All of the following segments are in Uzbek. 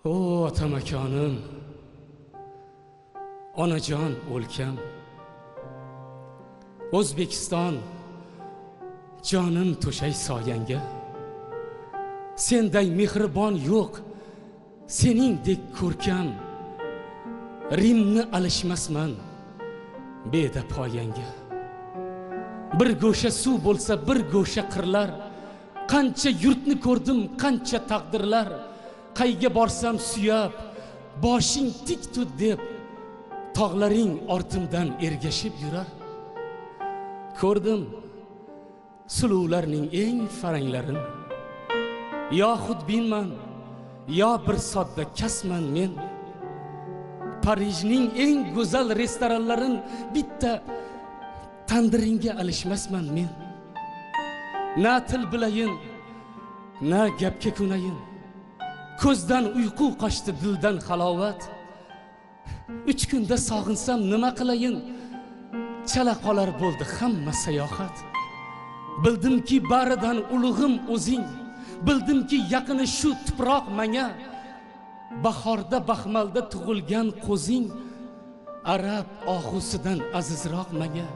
O otamakonim, onajon o'lkam, O'zbekiston, jonim to'shay soyangga. Senday mehribon yo'q, seningdek ko'rkam. Rimni alishmasman beda poyangga. Bir go'sha suv bo'lsa, bir go'sha qirlar. Qancha yurtni ko'rdim, qancha taqdirlar. Qayga borsam suyab, boshing tik tut deb, tog'laring ortimdan ergashib yurar. Ko'rdim suluvlarning eng faranglarin. Yo xudbinman, yo bir sodda kasman men. Parijning eng go'zal restoranlarin bitta tandiringga alishmasman men. Na til bilayin, na gapga ko'nayin. Ko'zdan uyqu qochdi, dildan halovat. 3 kunda sog'insam nima qilayin? Chala qolar bo'ldi hamma sayohat. Bildimki baridan ulug'im o'zing. Bildimki yaqini shu tuproq menga. Bahorda baxmalda tug'ilgan qo'zing arab ohusidan azizroq menga.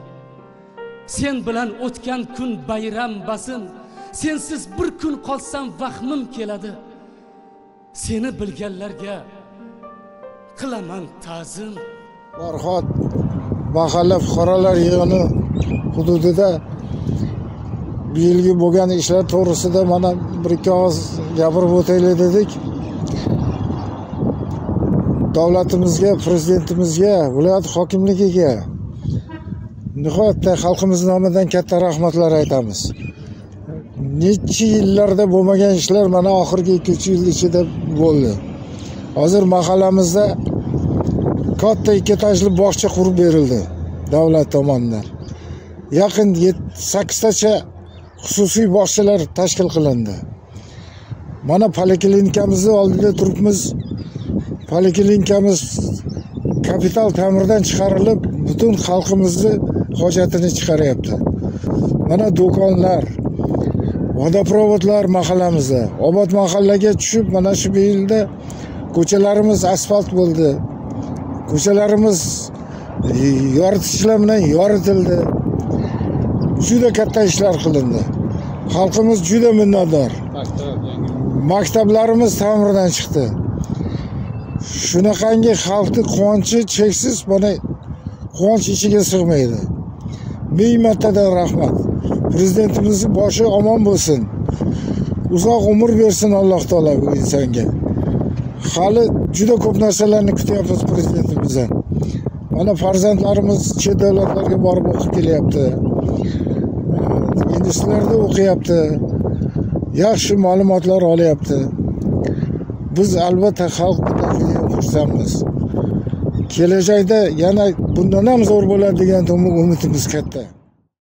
Sen bilan o'tgan kun bayram bazm. Sensiz bir kun qolsam vahmim keladi. Seni bilganlarga qilaman ta'zim. Farhod mahalla fuqarolar yig'ini hududida bu yilgi bo'lgan ishlar to'g'risida mana bir-ikki og'iz gapirib o'taylik dedik. Davlatimizga, prezidentimizga, viloyat hokimligiga nihoyatda xalqimiz nomidan katta rahmatlar aytamiz. Necha yillarda bo'lmagan ishlar mana oxirgi 2-3 yil ichida bo'ldi. Hozir mahallamizda katta 2 etajli bog'cha qurib berildi davlat tomonidan. Yaqin 8 tacha xususiy bog'chalar tashkil qilindi. Mana poliklinikamizni oldida turibmiz. Poliklinikamiz kapital ta'mirdan chiqarilib, butun xalqimizni hojatini chiqaryapti. Mana do'konlar, vodoprovodlar mahallamizda. Obod mahallaga tushib, mana shu yilda ko'chalarimiz asfalt bo'ldi. Ko'chalarimiz yoritishlar bilan yoritildi. Juda katta ishlar qilindi. Xalqimiz juda minnatdor. Maktablarimiz ta'mirdan chiqdi. Shunaqangi xalqni quvonchi cheksiz, mana quvonch ichiga sig'maydi. Ming martadan rahmat. Prezidentimizning boshi omon bo'lsin. Uzoq umr bersin Alloh taolo bu insonga. Hali juda ko'p narsalarni kutyapmiz prezidentimizdan. Mana farzandlarimiz chet davlatlarga borib o'qib kelyapti. Institutlarda o'qiyapti. Yaxshi ma'lumotlar olyapti. Biz albatta xalq bilan xursandmiz. Kelajakda yana bundan ham zo'r bo'ladi degan umidimiz katta.